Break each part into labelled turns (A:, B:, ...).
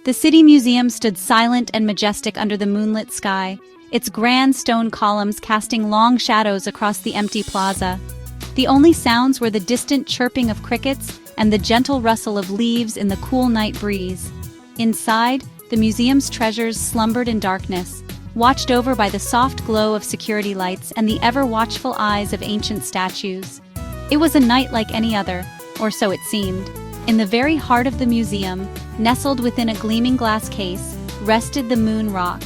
A: The City Museum stood silent and majestic under the moonlit sky, its grand stone columns casting long shadows across the empty plaza. The only sounds were the distant chirping of crickets and the gentle rustle of leaves in the cool night breeze. Inside, the museum's treasures slumbered in darkness, watched over by the soft glow of security lights and the ever-watchful eyes of ancient statues. It was a night like any other, or so it seemed. In the very heart of the museum, nestled within a gleaming glass case, rested the moon rock,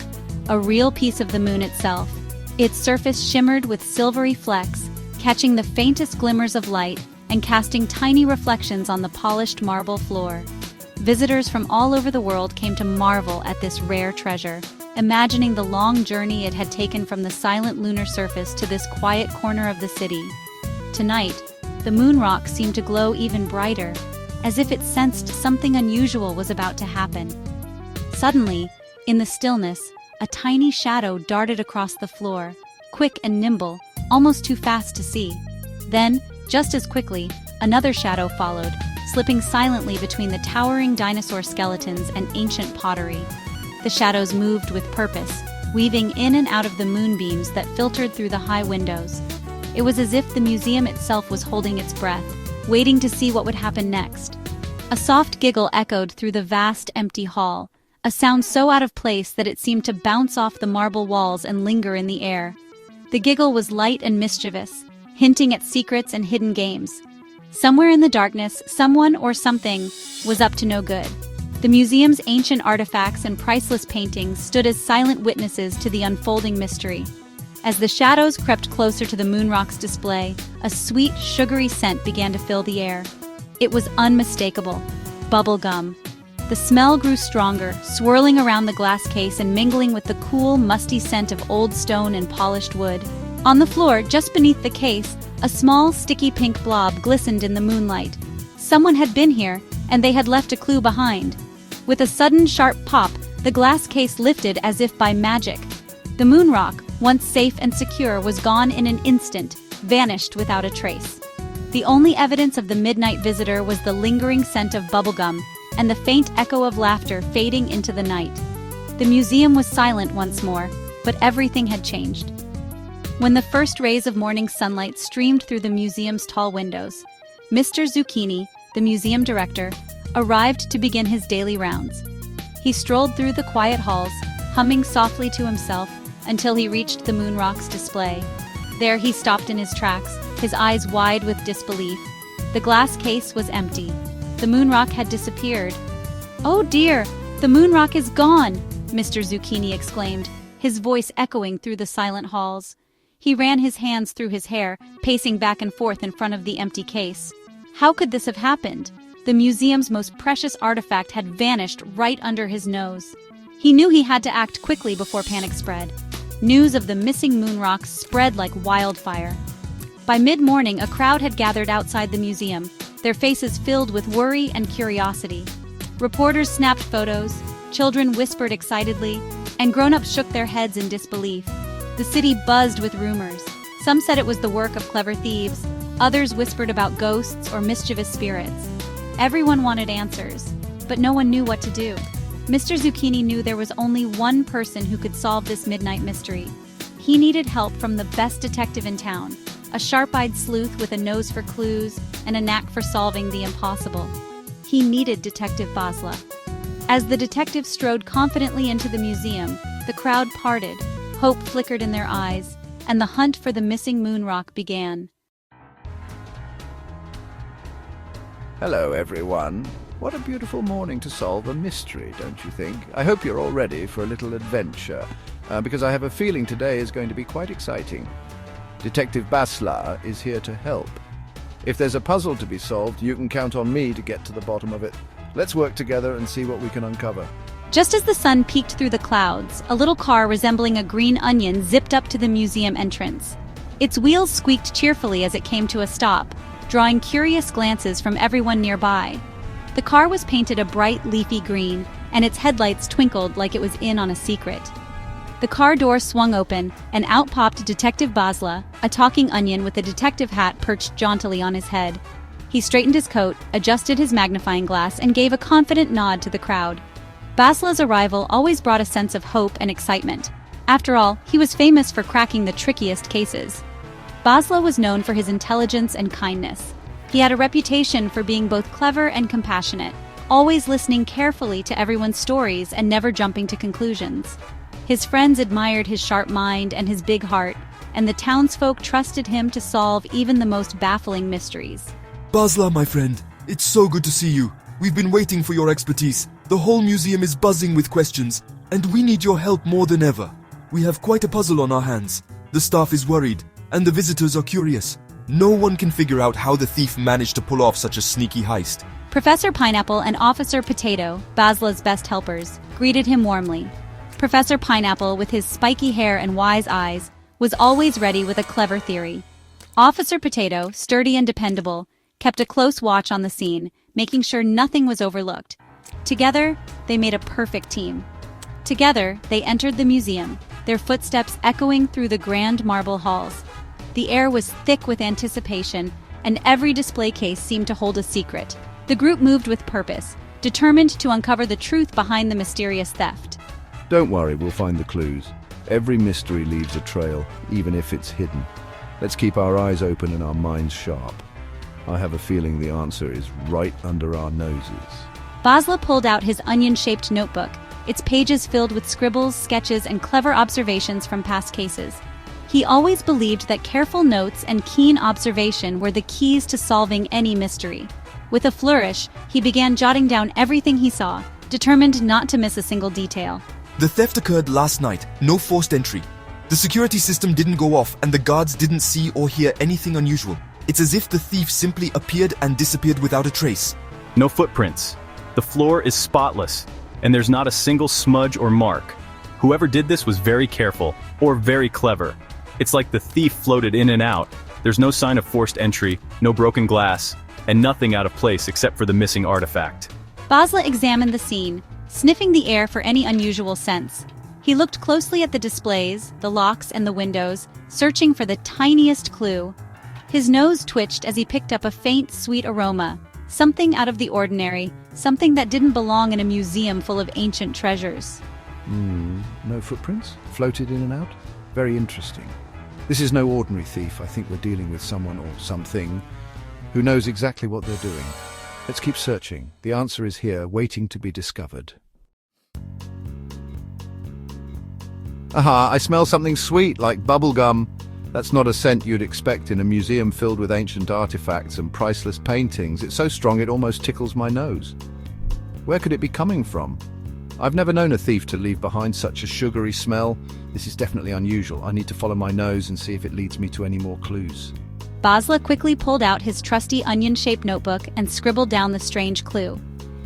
A: a real piece of the moon itself. Its surface shimmered with silvery flecks, catching the faintest glimmers of light and casting tiny reflections on the polished marble floor. Visitors from all over the world came to marvel at this rare treasure, imagining the long journey it had taken from the silent lunar surface to this quiet corner of the city. Tonight, the moon rock seemed to glow even brighter, as if it sensed something unusual was about to happen. Suddenly, in the stillness, a tiny shadow darted across the floor, quick and nimble, almost too fast to see. Then, just as quickly, another shadow followed, slipping silently between the towering dinosaur skeletons and ancient pottery. The shadows moved with purpose, weaving in and out of the moonbeams that filtered through the high windows. It was as if the museum itself was holding its breath, waiting to see what would happen next. A soft giggle echoed through the vast, empty hall, a sound so out of place that it seemed to bounce off the marble walls and linger in the air. The giggle was light and mischievous, hinting at secrets and hidden games. Somewhere in the darkness, someone or something was up to no good. The museum's ancient artifacts and priceless paintings stood as silent witnesses to the unfolding mystery. As the shadows crept closer to the moon rock's display, a sweet, sugary scent began to fill the air. It was unmistakable: bubble gum. The smell grew stronger, swirling around the glass case and mingling with the cool, musty scent of old stone and polished wood. On the floor, just beneath the case, a small, sticky pink blob glistened in the moonlight. Someone had been here, and they had left a clue behind. With a sudden, sharp pop, the glass case lifted as if by magic. The moon rock, once safe and secure, was gone in an instant, vanished without a trace. The only evidence of the midnight visitor was the lingering scent of bubblegum and the faint echo of laughter fading into the night. The museum was silent once more, but everything had changed. When the first rays of morning sunlight streamed through the museum's tall windows, Mr. Zucchini, the museum director, arrived to begin his daily rounds. He strolled through the quiet halls, humming softly to himself, until he reached the moon rock's display. There he stopped in his tracks, his eyes wide with disbelief. The glass case was empty. The moon rock had disappeared. "Oh dear, the moon rock is gone!" Mr. Zucchini exclaimed, his voice echoing through the silent halls. He ran his hands through his hair, pacing back and forth in front of the empty case. How could this have happened? The museum's most precious artifact had vanished right under his nose. He knew he had to act quickly before panic spread. News of the missing moon rock spread like wildfire. By mid-morning, a crowd had gathered outside the museum, their faces filled with worry and curiosity. Reporters snapped photos, children whispered excitedly, and grown-ups shook their heads in disbelief. The city buzzed with rumors. Some said it was the work of clever thieves, others whispered about ghosts or mischievous spirits. Everyone wanted answers, but no one knew what to do. Mr. Zucchini knew there was only one person who could solve this midnight mystery. He needed help from the best detective in town, a sharp-eyed sleuth with a nose for clues and a knack for solving the impossible. He needed Detective Basla. As the detective strode confidently into the museum, the crowd parted, hope flickered in their eyes, and the hunt for the missing moon rock began.
B: Hello, everyone. What a beautiful morning to solve a mystery, don't you think? I hope you're all ready for a little adventure, because I have a feeling today is going to be quite exciting. Detective Basla is here to help. If there's a puzzle to be solved, you can count on me to get to the bottom of it. Let's work together and see what we can uncover.
A: Just as the sun peeked through the clouds, a little car resembling a green onion zipped up to the museum entrance. Its wheels squeaked cheerfully as it came to a stop, drawing curious glances from everyone nearby. The car was painted a bright, leafy green, and its headlights twinkled like it was in on a secret. The car door swung open, and out popped Detective Basla, a talking onion with a detective hat perched jauntily on his head. He straightened his coat, adjusted his magnifying glass, and gave a confident nod to the crowd. Basla's arrival always brought a sense of hope and excitement. After all, he was famous for cracking the trickiest cases. Basla was known for his intelligence and kindness. He had a reputation for being both clever and compassionate, always listening carefully to everyone's stories and never jumping to conclusions. His friends admired his sharp mind and his big heart, and the townsfolk trusted him to solve even the most baffling mysteries.
C: Basla, my friend, it's so good to see you. We've been waiting for your expertise. The whole museum is buzzing with questions, and we need your help more than ever. We have quite a puzzle on our hands. The staff is worried, and the visitors are curious. No one can figure out how the thief managed to pull off such a sneaky heist.
A: Professor Pineapple and Officer Potato, Basla's best helpers, greeted him warmly. Professor Pineapple, with his spiky hair and wise eyes, was always ready with a clever theory. Officer Potato, sturdy and dependable, kept a close watch on the scene, making sure nothing was overlooked. Together, they made a perfect team. Together, they entered the museum, their footsteps echoing through the grand marble halls. The air was thick with anticipation, and every display case seemed to hold a secret. The group moved with purpose, determined to uncover the truth behind the mysterious theft.
B: Don't worry, we'll find the clues. Every mystery leaves a trail, even if it's hidden. Let's keep our eyes open and our minds sharp. I have a feeling the answer is right under our noses.
A: Basla pulled out his onion-shaped notebook, its pages filled with scribbles, sketches, and clever observations from past cases. He always believed that careful notes and keen observation were the keys to solving any mystery. With a flourish, he began jotting down everything he saw, determined not to miss a single detail.
C: The theft occurred last night, no forced entry. The security system didn't go off, and the guards didn't see or hear anything unusual. It's as if the thief simply appeared and disappeared without a trace.
D: No footprints. The floor is spotless, and there's not a single smudge or mark. Whoever did this was very careful, or very clever. It's like the thief floated in and out. There's no sign of forced entry, no broken glass, and nothing out of place except for the missing artifact.
A: Basla examined the scene, sniffing the air for any unusual scents. He looked closely at the displays, the locks, and the windows, searching for the tiniest clue. His nose twitched as he picked up a faint, sweet aroma, something out of the ordinary, something that didn't belong in a museum full of ancient treasures.
B: No footprints? Floated in and out? Very interesting. This is no ordinary thief. I think we're dealing with someone or something who knows exactly what they're doing. Let's keep searching. The answer is here, waiting to be discovered. Aha, I smell something sweet, like bubblegum. That's not a scent you'd expect in a museum filled with ancient artifacts and priceless paintings. It's so strong it almost tickles my nose. Where could it be coming from? I've never known a thief to leave behind such a sugary smell. This is definitely unusual. I need to follow my nose and see if it leads me to any more clues.
A: Basla quickly pulled out his trusty onion-shaped notebook and scribbled down the strange clue.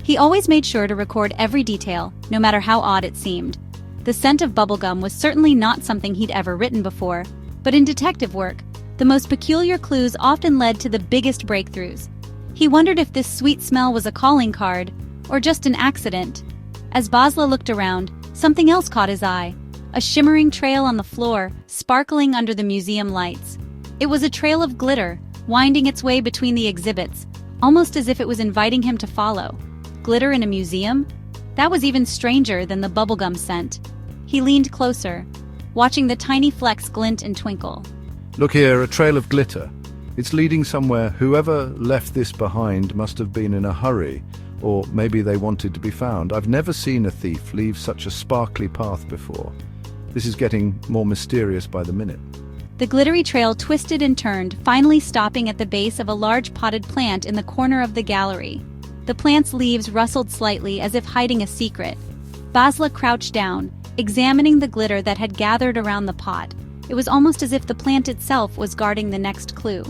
A: He always made sure to record every detail, no matter how odd it seemed. The scent of bubblegum was certainly not something he'd ever written before, but in detective work, the most peculiar clues often led to the biggest breakthroughs. He wondered if this sweet smell was a calling card, or just an accident. As Basla looked around, something else caught his eye. A shimmering trail on the floor, sparkling under the museum lights. It was a trail of glitter, winding its way between the exhibits, almost as if it was inviting him to follow. Glitter in a museum? That was even stranger than the bubblegum scent. He leaned closer, watching the tiny flecks glint and twinkle.
B: Look here, a trail of glitter. It's leading somewhere. Whoever left this behind must have been in a hurry, or maybe they wanted to be found. I've never seen a thief leave such a sparkly path before. This is getting more mysterious by the minute.
A: The glittery trail twisted and turned, finally stopping at the base of a large potted plant in the corner of the gallery. The plant's leaves rustled slightly as if hiding a secret. Basla crouched down, examining the glitter that had gathered around the pot. It was almost as if the plant itself was guarding the next clue.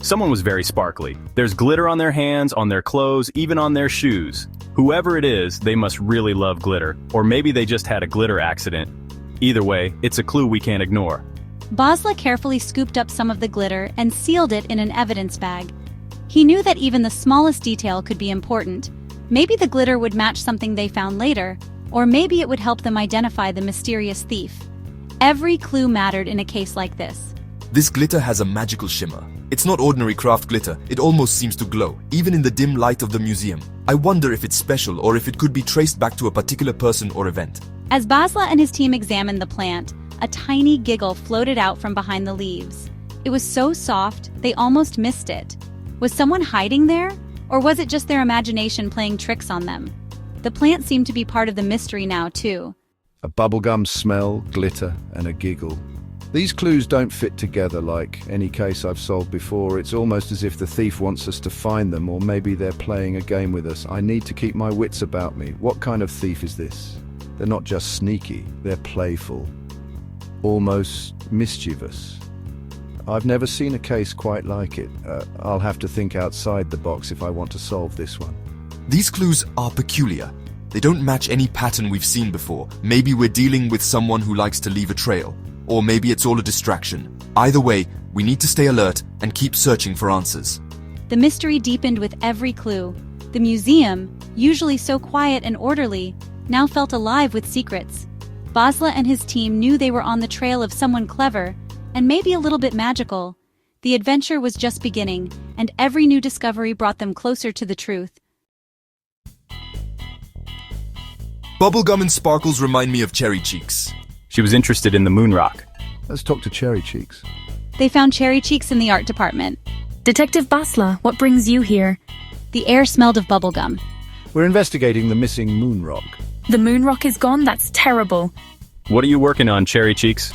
D: Someone was very sparkly. There's glitter on their hands, on their clothes, even on their shoes. Whoever it is, they must really love glitter. Or maybe they just had a glitter accident. Either way, it's a clue we can't ignore.
A: Basla carefully scooped up some of the glitter and sealed it in an evidence bag. He knew that even the smallest detail could be important. Maybe the glitter would match something they found later, or maybe it would help them identify the mysterious thief. Every clue mattered in a case like this.
C: This glitter has a magical shimmer. It's not ordinary craft glitter. It almost seems to glow, even in the dim light of the museum. I wonder if it's special or if it could be traced back to a particular person or event.
A: As Basla and his team examined the plant, a tiny giggle floated out from behind the leaves. It was so soft, they almost missed it. Was someone hiding there? Or was it just their imagination playing tricks on them? The plant seemed to be part of the mystery now, too.
B: A bubblegum smell, glitter, and a giggle. These clues don't fit together like any case I've solved before. It's almost as if the thief wants us to find them, or maybe they're playing a game with us. I need to keep my wits about me. What kind of thief is this? They're not just sneaky, they're playful. Almost mischievous. I've never seen a case quite like it. I'll have to think outside the box if I want to solve this one.
C: These clues are peculiar. They don't match any pattern we've seen before. Maybe we're dealing with someone who likes to leave a trail. Or maybe it's all a distraction. Either way, we need to stay alert and keep searching for answers.
A: The mystery deepened with every clue. The museum, usually so quiet and orderly, now felt alive with secrets. Basla and his team knew they were on the trail of someone clever, and maybe a little bit magical. The adventure was just beginning, and every new discovery brought them closer to the truth.
C: Bubblegum and sparkles remind me of Cherry Cheeks.
D: She was interested in the moon rock.
B: Let's talk to Cherry Cheeks.
A: They found Cherry Cheeks in the art department.
E: Detective Basla, what brings you here?
A: The air smelled of bubblegum.
B: We're investigating the missing moon rock.
E: The moon rock is gone? That's terrible.
D: What are you working on, Cherry Cheeks?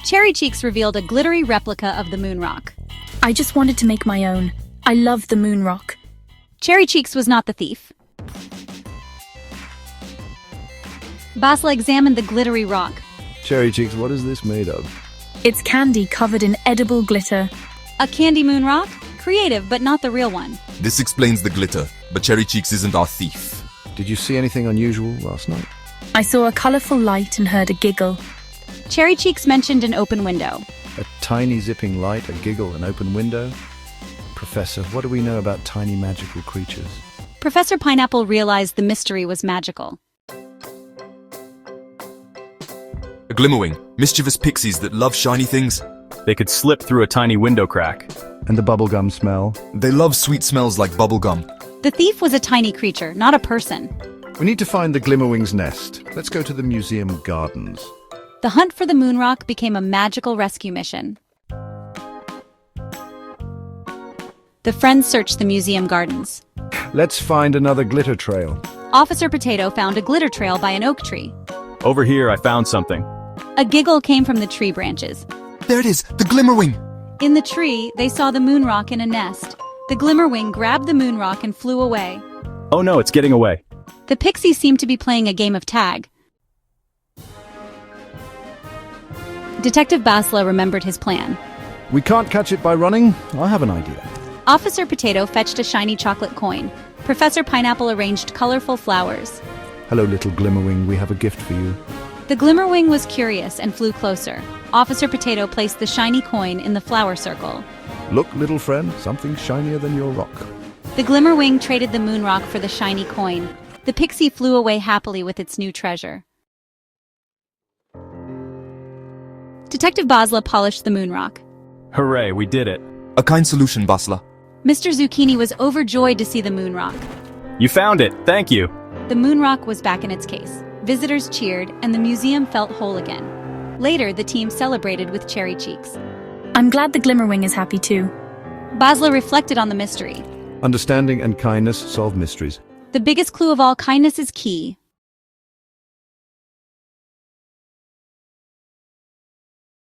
A: Cherry Cheeks revealed a glittery replica of the moon rock.
E: I just wanted to make my own. I love the moon rock.
A: Cherry Cheeks was not the thief. Basla examined the glittery rock.
B: Cherry Cheeks, what is this made of?
E: It's candy covered in edible glitter.
A: A candy moon rock? Creative, but not the real one.
C: This explains the glitter, but Cherry Cheeks isn't our thief.
B: Did you see anything unusual last night?
E: I saw a colorful light and heard a giggle.
A: Cherry Cheeks mentioned an open window.
B: A tiny zipping light, a giggle, an open window? Professor, what do we know about tiny magical creatures?
A: Professor Pineapple realized the mystery was magical.
C: A glimmerwing, mischievous pixies that love shiny things.
D: They could slip through a tiny window crack.
B: And the bubblegum smell?
C: They love sweet smells like bubblegum.
A: The thief was a tiny creature, not a person.
B: We need to find the Glimmerwing's nest. Let's go to the museum gardens.
A: The hunt for the moon rock became a magical rescue mission. The friends searched the museum gardens.
B: Let's find another glitter trail.
A: Officer Potato found a glitter trail by an oak tree.
D: Over here, I found something.
A: A giggle came from the tree branches.
C: There it is, the glimmerwing!
A: In the tree, they saw the moon rock in a nest. The Glimmerwing grabbed the moon rock and flew away.
D: Oh no, it's getting away.
A: The pixies seemed to be playing a game of tag. Detective Basla remembered his plan.
B: We can't catch it by running? I have an idea.
A: Officer Potato fetched a shiny chocolate coin. Professor Pineapple arranged colorful flowers.
B: Hello, little Glimmerwing, we have a gift for you.
A: The Glimmerwing was curious and flew closer. Officer Potato placed the shiny coin in the flower circle.
B: Look, little friend, something shinier than your rock.
A: The Glimmerwing traded the moon rock for the shiny coin. The pixie flew away happily with its new treasure. Detective Basla polished the moon rock.
D: Hooray, we did it.
C: A kind solution, Basla.
A: Mr. Zucchini was overjoyed to see the moon rock.
D: You found it, thank you.
A: The moon rock was back in its case. Visitors cheered, and the museum felt whole again. Later, the team celebrated with Cherry Cheeks.
E: I'm glad the Glimmerwing is happy too.
A: Basla reflected on the mystery.
B: Understanding and kindness solve mysteries.
A: The biggest clue of all, kindness is key.